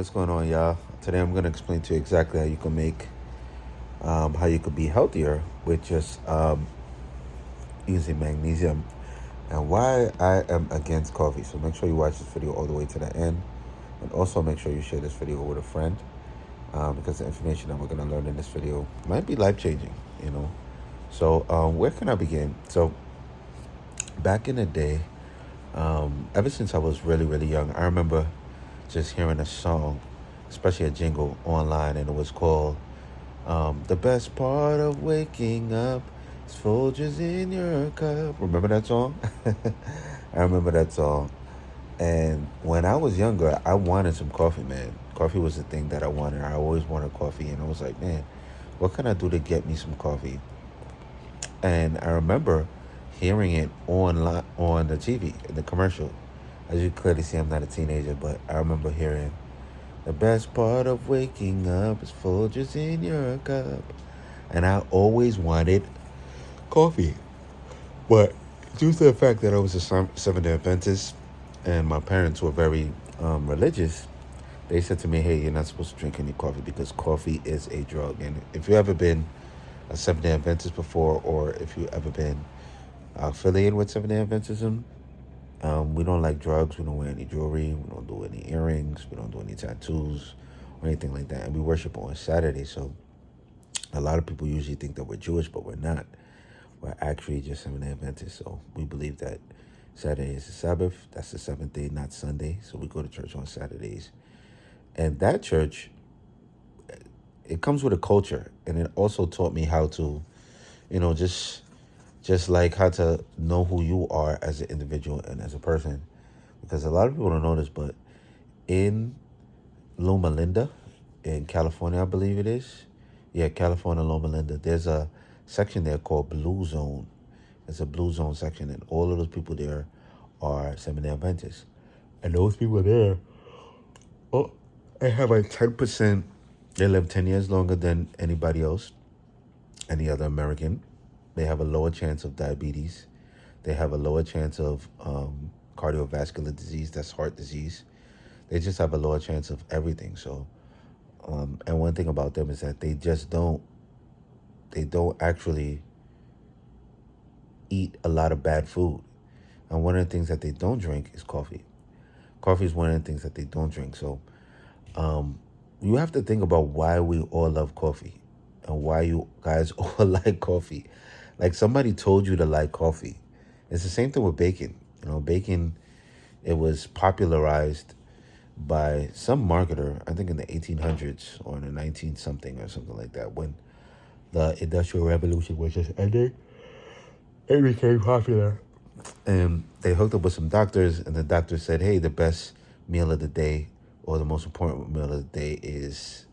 What's going on, y'all? Today I'm going to explain to you exactly how you can how you could be healthier with just using magnesium and why I am against coffee. So make sure you watch this video all the way to the end. And also make sure you share this video with a friend because the information that we're going to learn in this video might be life-changing, you know. So where can I begin? So back in the day, ever since I was really, really young, I remember just hearing a song, especially a jingle online, and it was called "The Best Part of Waking Up is Folgers in Your Cup." Remember that song? I remember that song. And when I was younger, I wanted some coffee, man. Coffee was the thing that I wanted. I always wanted coffee, and I was like, man, what can I do to get me some coffee? And I remember hearing it on the TV in the commercial. As you clearly see, I'm not a teenager, but I remember hearing the best part of waking up is Folgers in your cup, and I always wanted coffee. But due to the fact that I was a Seventh-day Adventist, and my parents were very religious, they said to me, "Hey, you're not supposed to drink any coffee because coffee is a drug." And if you ever been a Seventh-day Adventist before, or if you ever been affiliated with Seventh-day Adventism, we don't like drugs. We don't wear any jewelry. We don't do any earrings. We don't do any tattoos or anything like that. And we worship on Saturday. So a lot of people usually think that we're Jewish, but we're not. We're actually just Seventh-day Adventists. So we believe that Saturday is the Sabbath. That's the seventh day, not Sunday. So we go to church on Saturdays. And that church, it comes with a culture. And it also taught me how to, just like how to know who you are as an individual and as a person. Because a lot of people don't know this, but in Loma Linda, in California, I believe it is. Yeah, California, Loma Linda. There's a section there called Blue Zone. It's a Blue Zone section, and all of those people there are Seventh-day Adventists. And those people there, oh, they have like 10%. They live 10 years longer than anybody else, any other American. They have a lower chance of diabetes. They have a lower chance of cardiovascular disease, that's heart disease. They just have a lower chance of everything. So, and one thing about them is that they don't actually eat a lot of bad food. And one of the things that they don't drink is coffee. Coffee is one of the things that they don't drink. So, you have to think about why we all love coffee and why you guys all like coffee. Like somebody told you to like coffee. It's the same thing with bacon. Bacon, it was popularized by some marketer, I think in the 1800s or in the 19 something or something like that, when the Industrial Revolution was just ending. It became popular. And they hooked up with some doctors, and the doctor said, hey, the best meal of the day or the most important meal of the day is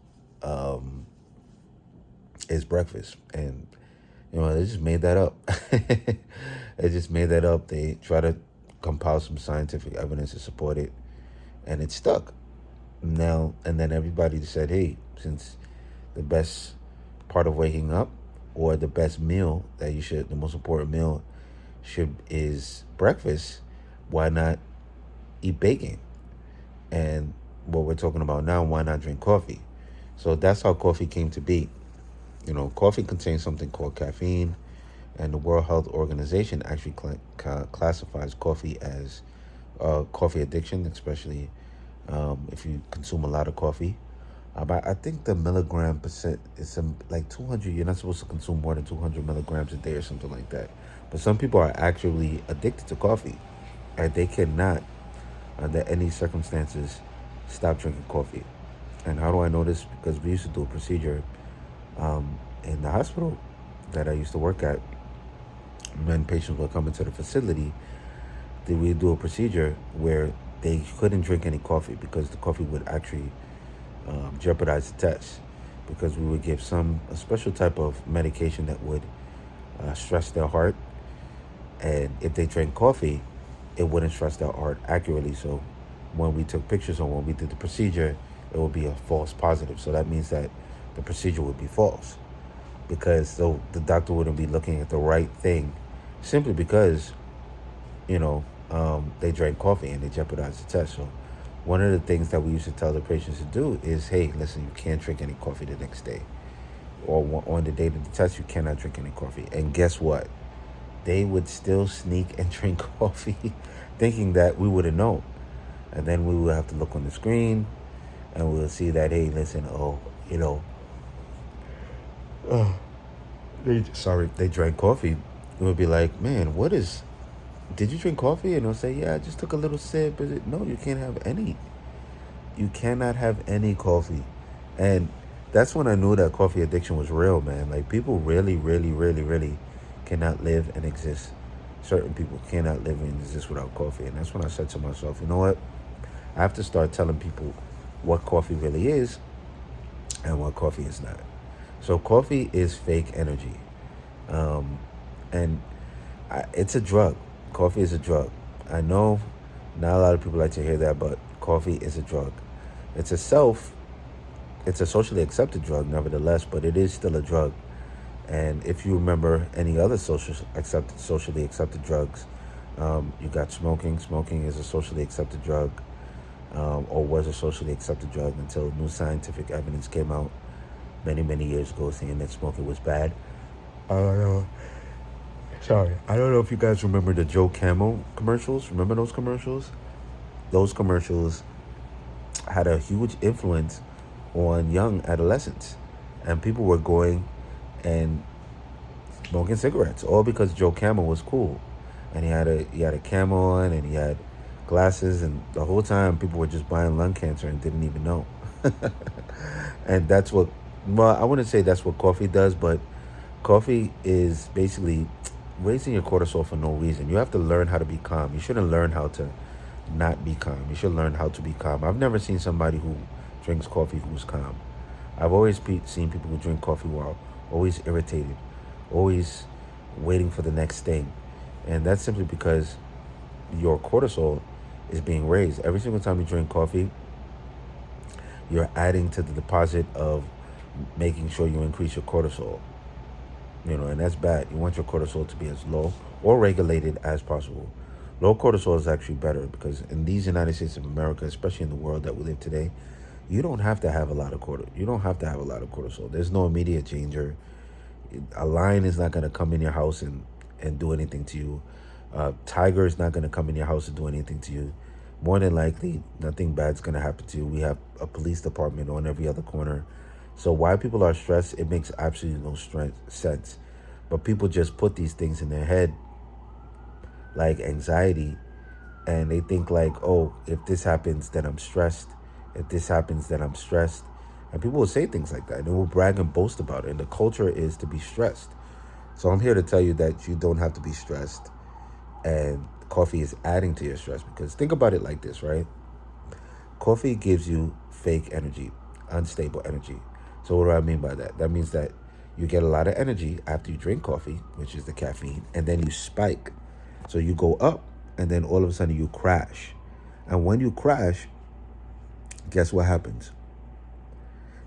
breakfast. And they just made that up. They just made that up. They try to compile some scientific evidence to support it, and it stuck. Now and then everybody said, hey, since the best part of waking up, or the best meal the most important meal is breakfast, why not eat bacon? And what we're talking about now, why not drink coffee? So that's how coffee came to be. Coffee contains something called caffeine, and the World Health Organization actually classifies coffee as coffee addiction, especially if you consume a lot of coffee. But I think the milligram percent is like 200. You're not supposed to consume more than 200 milligrams a day or something like that. But some people are actually addicted to coffee, and they cannot, under any circumstances, stop drinking coffee. And how do I know this? Because we used to do a procedure in the hospital that I used to work at. When patients were coming to the facility, we do a procedure where they couldn't drink any coffee because the coffee would actually jeopardize the test, because we would give a special type of medication that would stress their heart, and if they drank coffee, it wouldn't stress their heart accurately. So when we took pictures or when we did the procedure, it would be a false positive. So that means that the procedure would be false, because the doctor wouldn't be looking at the right thing, simply because they drank coffee and they jeopardized the test. So one of the things that we used to tell the patients to do is, hey, listen, you can't drink any coffee the next day. Or on the day of the test, you cannot drink any coffee. And guess what? They would still sneak and drink coffee thinking that we would have known. And then we would have to look on the screen and we'll see that, hey, listen, oh, you know, they drank coffee. It would be like, man, did you drink coffee? And they'll say, yeah, I just took a little sip. No, you can't have any. You cannot have any coffee. And that's when I knew that coffee addiction was real, man. Like, people really, really, really, really cannot live and exist. Certain people cannot live and exist without coffee. And that's when I said to myself, you know what? I have to start telling people what coffee really is and what coffee is not. So coffee is fake energy. Um, and it's a drug. Coffee is a drug. I know not a lot of people like to hear that, but coffee is a drug. It's a self, it's a socially accepted drug, nevertheless, but it is still a drug. And if you remember any other socially accepted drugs, you got smoking. Smoking is a socially accepted drug, or was a socially accepted drug until new scientific evidence came out many, many years ago saying that smoking was bad. Uh, Sorry. I don't know if you guys remember the Joe Camel commercials. Remember those commercials? Those commercials had a huge influence on young adolescents. And people were going and smoking cigarettes, all because Joe Camel was cool. And he had a camel on and he had glasses, and the whole time people were just buying lung cancer and didn't even know. And that's what, well, I wouldn't say that's what coffee does, but coffee is basically raising your cortisol for no reason. You have to learn how to be calm. You shouldn't learn how to not be calm. You should learn how to be calm. I've never seen somebody who drinks coffee who's calm. I've always seen people who drink coffee who are always irritated, always waiting for the next thing. And that's simply because your cortisol is being raised. Every single time you drink coffee, you're adding to the deposit of making sure you increase your cortisol. And that's bad. You want your cortisol to be as low or regulated as possible. Low cortisol is actually better because in these United States of America, especially in the world that we live today, you don't have to have a lot of cortisol. You don't have to have a lot of cortisol. There's no immediate danger. A lion is not going to come in your house and do anything to you. Tiger is not going to come in your house and do anything to you. More than likely, nothing bad's going to happen to you. We have a police department on every other corner. So why people are stressed, it makes absolutely no sense. But people just put these things in their head, like anxiety, and they think like, oh, if this happens, then I'm stressed. If this happens, then I'm stressed. And people will say things like that, and they will brag and boast about it. And the culture is to be stressed. So I'm here to tell you that you don't have to be stressed. And coffee is adding to your stress, because think about it like this, right? Coffee gives you fake energy, unstable energy. So what do I mean by that? That means that you get a lot of energy after you drink coffee, which is the caffeine, and then you spike. So you go up, and then all of a sudden you crash. And when you crash, guess what happens?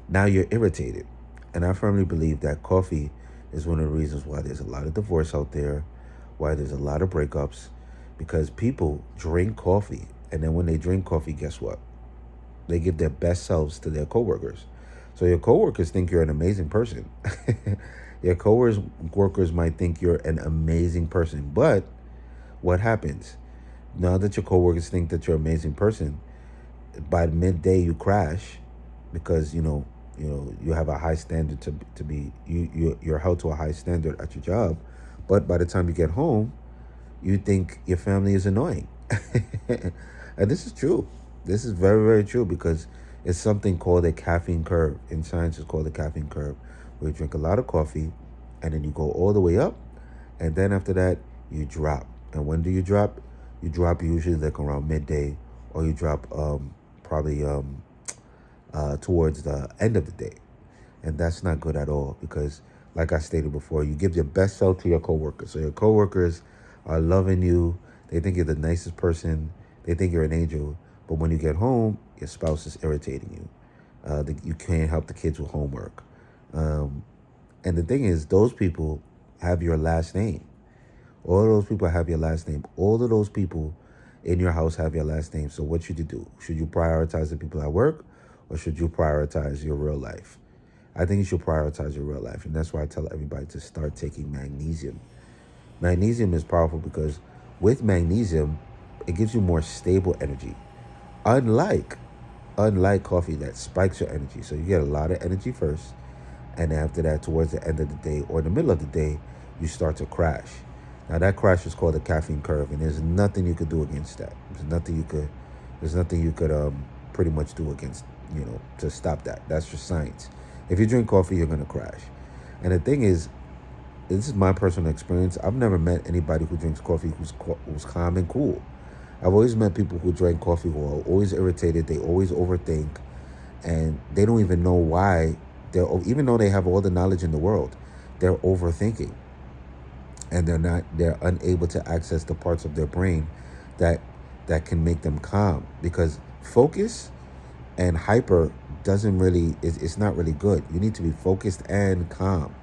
Now you're irritated. And I firmly believe that coffee is one of the reasons why there's a lot of divorce out there, why there's a lot of breakups, because people drink coffee. And then when they drink coffee, guess what? They give their best selves to their coworkers. So your coworkers think you're an amazing person. Your coworkers might think you're an amazing person. But what happens? Now that your coworkers think that you're an amazing person, by midday you crash because you have a high standard to be you're held to a high standard at your job. But by the time you get home, you think your family is annoying. And this is true. This is very, very true, because it's something called a caffeine curve. In science, it's called a caffeine curve, where you drink a lot of coffee and then you go all the way up. And then after that, you drop. And when do you drop? You drop usually like around midday, or you drop probably towards the end of the day. And that's not good at all, because like I stated before, you give your best self to your coworkers. So your coworkers are loving you. They think you're the nicest person. They think you're an angel. But when you get home, your spouse is irritating you. You can't help the kids with homework. And the thing is, those people have your last name. All of those people have your last name. All of those people in your house have your last name. So what should you do? Should you prioritize the people at work, or should you prioritize your real life? I think you should prioritize your real life. And that's why I tell everybody to start taking magnesium. Magnesium is powerful because with magnesium, it gives you more stable energy. Unlike unlike coffee that spikes your energy. So you get a lot of energy first, and after that, towards the end of the day or the middle of the day, you start to crash. Now that crash is called the caffeine curve, and there's nothing you could do against that. There's nothing you could pretty much do against, to stop that. That's just science. If you drink coffee, you're gonna crash. And the thing is, this is my personal experience. I've never met anybody who drinks coffee who's calm and cool. I've always met people who drink coffee who are always irritated. They always overthink, and they don't even know why. Even though they have all the knowledge in the world, they're overthinking, and they're unable to access the parts of their brain that can make them calm, because focus and hyper doesn't really it's not really good. You need to be focused and calm.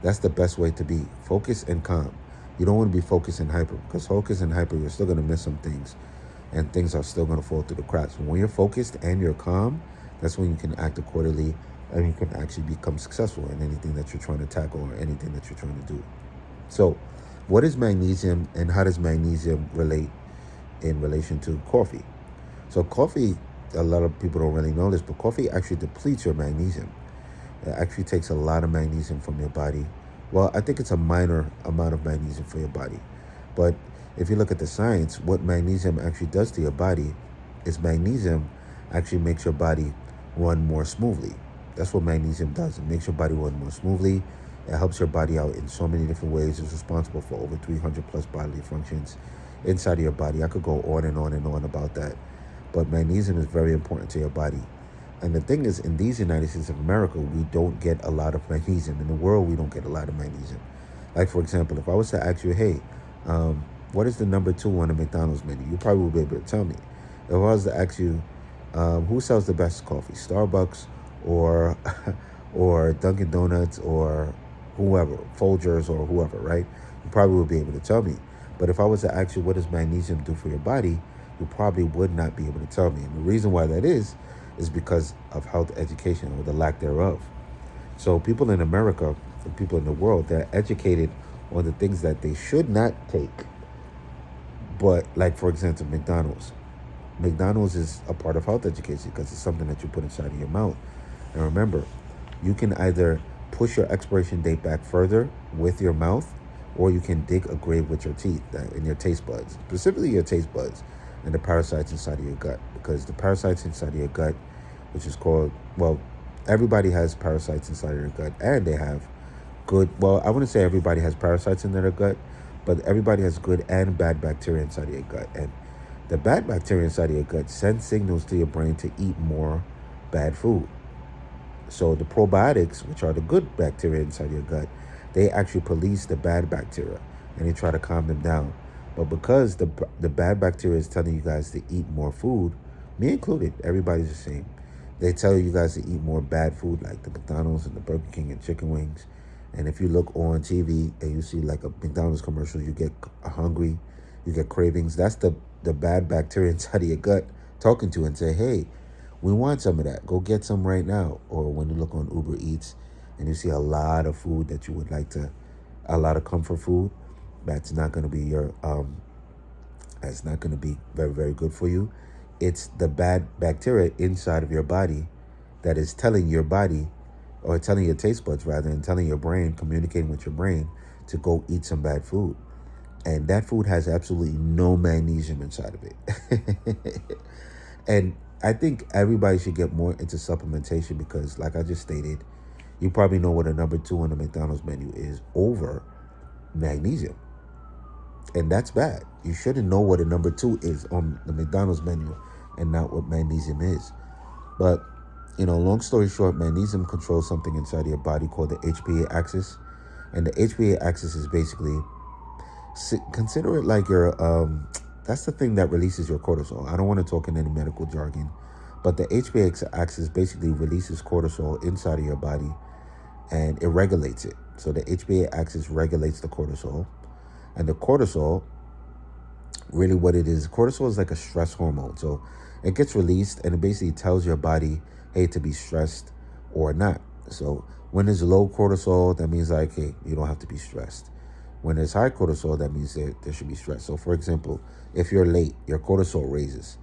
That's the best way to be. Focus and calm. You don't want to be focused and hyper, because focus and hyper, you're still going to miss some things, and things are still going to fall through the cracks. But when you're focused and you're calm, that's when you can act accordingly, and you can actually become successful in anything that you're trying to tackle or anything that you're trying to do. So what is magnesium, and how does magnesium relate in relation to coffee? So coffee, a lot of people don't really know this, but coffee actually depletes your magnesium. It actually takes a lot of magnesium from your body. Well, I think it's a minor amount of magnesium for your body. But if you look at the science, what magnesium actually does to your body is magnesium actually makes your body run more smoothly. That's what magnesium does. It makes your body run more smoothly. It helps your body out in so many different ways. It's responsible for over 300 plus bodily functions inside of your body. I could go on and on and on about that. But magnesium is very important to your body. And the thing is, in these United States of America, we don't get a lot of magnesium. In the world, we don't get a lot of magnesium. Like, for example, if I was to ask you, hey, what is the number 2 on the McDonald's menu? You probably would be able to tell me. If I was to ask you, who sells the best coffee, Starbucks or or Dunkin' Donuts or whoever, Folgers or whoever, right? You probably would be able to tell me. But if I was to ask you, what does magnesium do for your body? You probably would not be able to tell me. And the reason why that is because of health education, or the lack thereof. So people in America and people in the world, they're educated on the things that they should not take. But like, for example, McDonald's. McDonald's is a part of health education because it's something that you put inside of your mouth. And remember, you can either push your expiration date back further with your mouth, or you can dig a grave with your teeth and your taste buds, specifically your taste buds and the parasites inside of your gut. Because the parasites inside of your gut, which is called, well, everybody has parasites inside of their gut, and they have good, well, I wouldn't say everybody has parasites in their gut, but everybody has good and bad bacteria inside of your gut. And the bad bacteria inside of your gut send signals to your brain to eat more bad food. So the probiotics, which are the good bacteria inside your gut, they actually police the bad bacteria, and they try to calm them down. But because the bad bacteria is telling you guys to eat more food, me included, everybody's the same. They tell you guys to eat more bad food, like the McDonald's and the Burger King and chicken wings. And if you look on TV and you see like a McDonald's commercial, you get hungry, you get cravings. That's the bad bacteria inside of your gut talking to you and say, hey, we want some of that. Go get some right now. Or when you look on Uber Eats and you see a lot of food that you would like to, a lot of comfort food, that's not going to be that's not going to be very, very good for you. It's the bad bacteria inside of your body that is telling your body, or telling your taste buds rather, and telling your brain, communicating with your brain to go eat some bad food. And that food has absolutely no magnesium inside of it. And I think everybody should get more into supplementation, because like I just stated, you probably know what a number 2 on the McDonald's menu is over magnesium. And that's bad. You shouldn't know what a number 2 is on the McDonald's menu and not what magnesium is. But, long story short, magnesium controls something inside of your body called the HPA axis. And the HPA axis is basically, consider it like your, that's the thing that releases your cortisol. I don't want to talk in any medical jargon, but the HPA axis basically releases cortisol inside of your body, and it regulates it. So the HPA axis regulates the cortisol. And the cortisol Really, what it is, cortisol is like a stress hormone. So it gets released and it basically tells your body, hey, to be stressed or not. So when there's low cortisol, that means like, hey, you don't have to be stressed. When there's high cortisol, that means there should be stress. So for example, if you're late, your cortisol raises.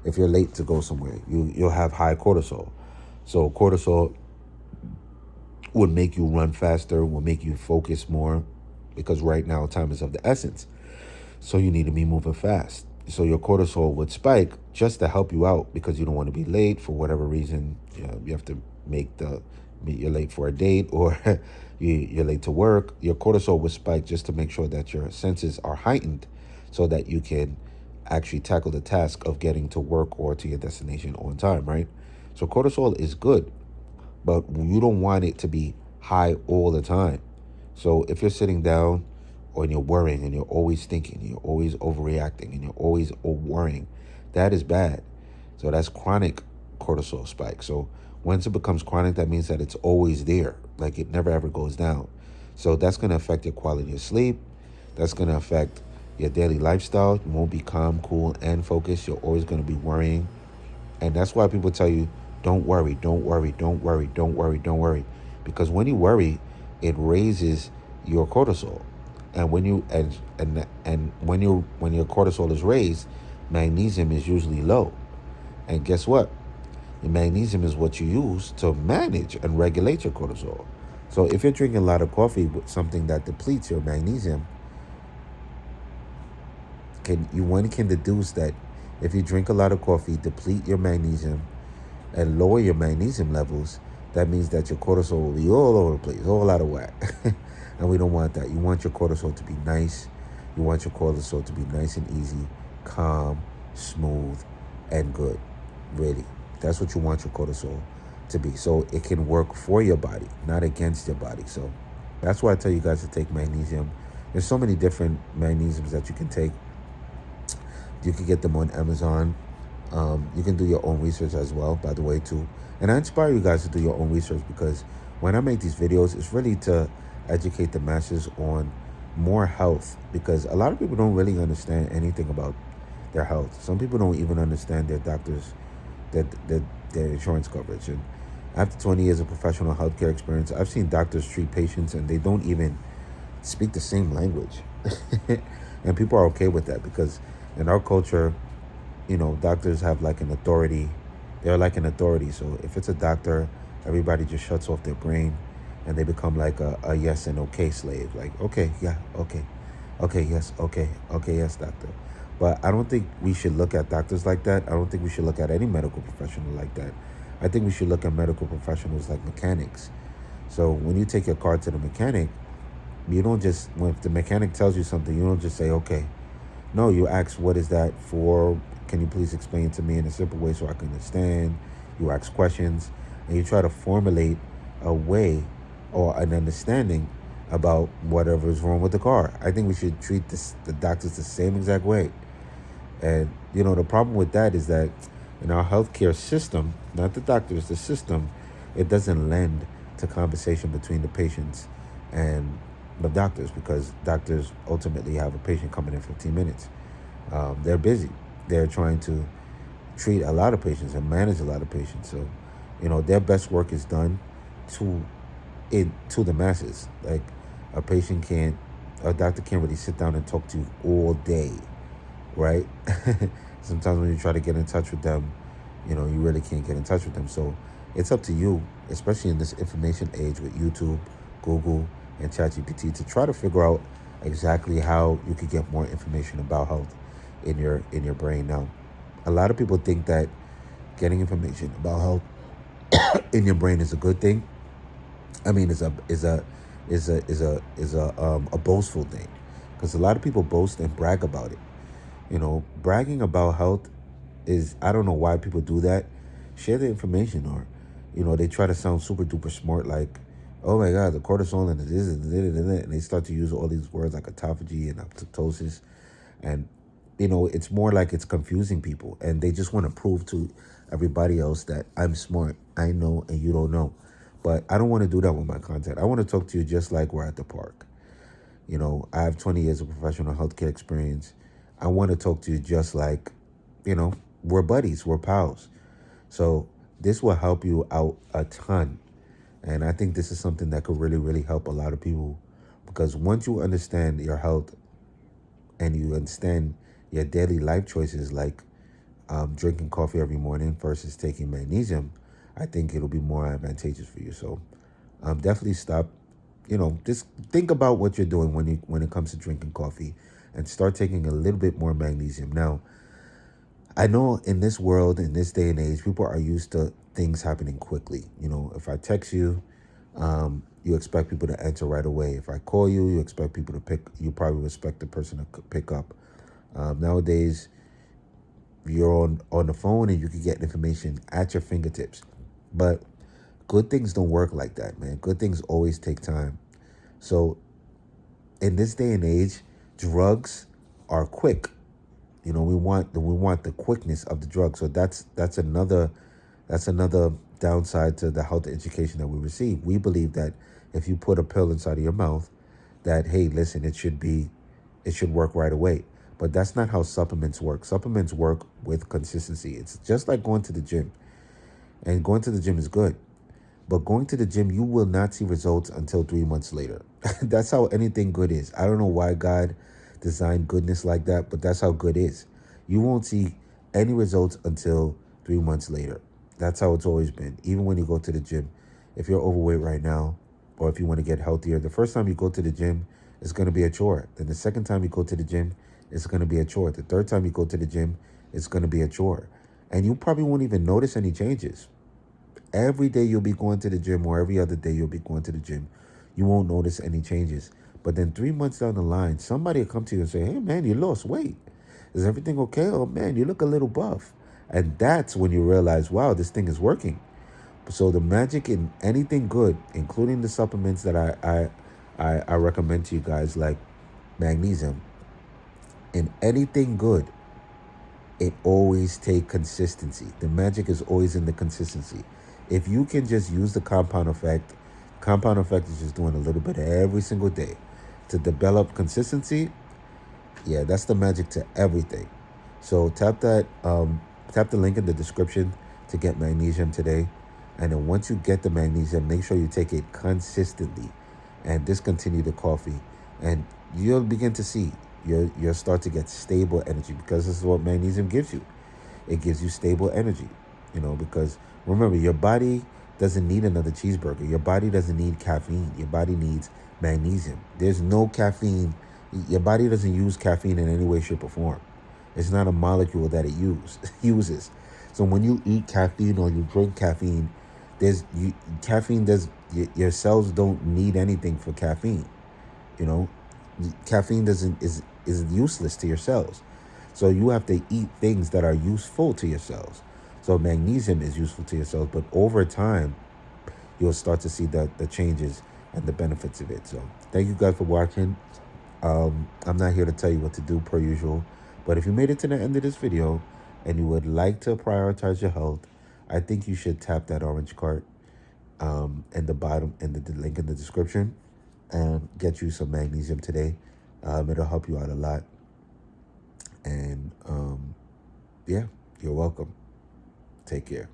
If you're late to go somewhere, you'll have high cortisol. So cortisol would make you run faster, will make you focus more, because right now time is of the essence. So you need to be moving fast. So your cortisol would spike just to help you out because you don't want to be late for whatever reason. You have to you're late for a date, or you're late to work. Your cortisol would spike just to make sure that your senses are heightened so that you can actually tackle the task of getting to work or to your destination on time, right? So cortisol is good, but you don't want it to be high all the time. So if you're sitting down or you're worrying and you're always thinking, you're always overreacting and you're always worrying, that is bad. So that's chronic cortisol spike. So once it becomes chronic, that means that it's always there, like it never ever goes down. So that's going to affect your quality of sleep. That's going to affect your daily lifestyle. You won't be calm, cool, and focused. You're always going to be worrying. And that's why people tell you, don't worry, don't worry, don't worry, don't worry, don't worry. Because when you worry, it raises your cortisol. And when your cortisol is raised, magnesium is usually low. And guess what? The magnesium is what you use to manage and regulate your cortisol. So if you're drinking a lot of coffee with something that depletes your magnesium, one can deduce that if you drink a lot of coffee, deplete your magnesium and lower your magnesium levels, that means that your cortisol will be all over the place, all out of whack. And we don't want that. You want your cortisol to be nice. You want your cortisol to be nice and easy, calm, smooth, and good. Really. That's what you want your cortisol to be. So it can work for your body, not against your body. So that's why I tell you guys to take magnesium. There's so many different magnesiums that you can take. You can get them on Amazon. You can do your own research as well, by the way, too. And I inspire you guys to do your own research, because when I make these videos, it's really to educate the masses on more health, because a lot of people don't really understand anything about their health. Some people don't even understand their doctors, their insurance coverage. And after 20 years of professional healthcare experience, I've seen doctors treat patients and they don't even speak the same language. And people are okay with that, because in our culture, doctors have like an authority. They're like an authority. So if it's a doctor, everybody just shuts off their brain and they become like a yes and okay slave. Like, okay, yeah, okay. Okay, yes, okay, yes, doctor. But I don't think we should look at doctors like that. I don't think we should look at any medical professional like that. I think we should look at medical professionals like mechanics. So when you take your car to the mechanic, you don't just, when the mechanic tells you something, you don't just say, okay. No, you ask, what is that for? Can you please explain to me in a simple way so I can understand? You ask questions and you try to formulate a way or an understanding about whatever is wrong with the car. I think we should treat the doctors the same exact way. And, the problem with that is that in our healthcare system, not the doctors, the system, it doesn't lend to conversation between the patients and the doctors, because doctors ultimately have a patient coming in 15 minutes. They're busy. They're trying to treat a lot of patients and manage a lot of patients. So, their best work is done to the masses. Like a doctor can't really sit down and talk to you all day, right? Sometimes when you try to get in touch with them, you really can't get in touch with them. So it's up to you, especially in this information age with YouTube, Google, and ChatGPT, to try to figure out exactly how you could get more information about health in your brain. Now, a lot of people think that getting information about health in your brain is a good thing. I mean, is a boastful thing, because a lot of people boast and brag about it. Bragging about health is, I don't know why people do that. Share the information, or they try to sound super duper smart, like, oh my God, the cortisol and this and they start to use all these words like autophagy and apoptosis, and it's more like it's confusing people, and they just want to prove to everybody else that I'm smart, I know, and you don't know. But I don't want to do that with my content. I want to talk to you just like we're at the park. I have 20 years of professional healthcare experience. I want to talk to you just like, you know, we're buddies, we're pals. So this will help you out a ton. And I think this is something that could really, really help a lot of people, because once you understand your health and you understand your daily life choices, like drinking coffee every morning versus taking magnesium, I think it'll be more advantageous for you. So definitely stop. Just think about what you're doing when it comes to drinking coffee, and start taking a little bit more magnesium. Now, I know in this world, in this day and age, people are used to things happening quickly. If I text you, you expect people to answer right away. If I call you, you expect people to pick. You probably expect the person to pick up. Nowadays, you're on the phone and you can get information at your fingertips. But good things don't work like that, man. Good things always take time. So in this day and age, drugs are quick. We want the quickness of the drug. So that's another downside to the health education that we receive. We believe that if you put a pill inside of your mouth, that, hey, listen, it should work right away. But that's not how supplements work. Supplements work with consistency. It's just like going to the gym. And going to the gym is good. But going to the gym, you will not see results until 3 months later. That's how anything good is. I don't know why God designed goodness like that, but that's how good is. You won't see any results until 3 months later. That's how it's always been. Even when you go to the gym, if you're overweight right now, or if you want to get healthier, the first time you go to the gym, it's going to be a chore. Then the second time you go to the gym, it's going to be a chore. The third time you go to the gym, it's going to be a chore. And you probably won't even notice any changes. Every day you'll be going to the gym, or every other day you'll be going to the gym. You won't notice any changes. But then 3 months down the line, somebody will come to you and say, hey, man, you lost weight. Is everything okay? Oh, man, you look a little buff. And that's when you realize, wow, this thing is working. So the magic in anything good, including the supplements that I recommend to you guys, like magnesium, in anything good, it always take consistency. The magic is always in the consistency. If you can just use the compound effect is just doing a little bit every single day to develop consistency. Yeah, that's the magic to everything. So tap the link in the description to get magnesium today. And then once you get the magnesium, make sure you take it consistently and discontinue the coffee. And you'll begin to see you'll start to get stable energy, because this is what magnesium gives you. It gives you stable energy, because remember, your body doesn't need another cheeseburger. Your body doesn't need caffeine. Your body needs magnesium. There's no caffeine. Your body doesn't use caffeine in any way, shape, or form. It's not a molecule that it uses. So when you eat caffeine or you drink caffeine, caffeine does your cells don't need anything for caffeine. You know, caffeine doesn't is useless to your cells. So you have to eat things that are useful to your cells. So magnesium is useful to your cells, but over time, you'll start to see the changes and the benefits of it. So thank you guys for watching. I'm not here to tell you what to do per usual, but if you made it to the end of this video and you would like to prioritize your health, I think you should tap that orange card in the bottom, in the link in the description, and get you some magnesium today. It'll help you out a lot. And yeah, you're welcome. Take care.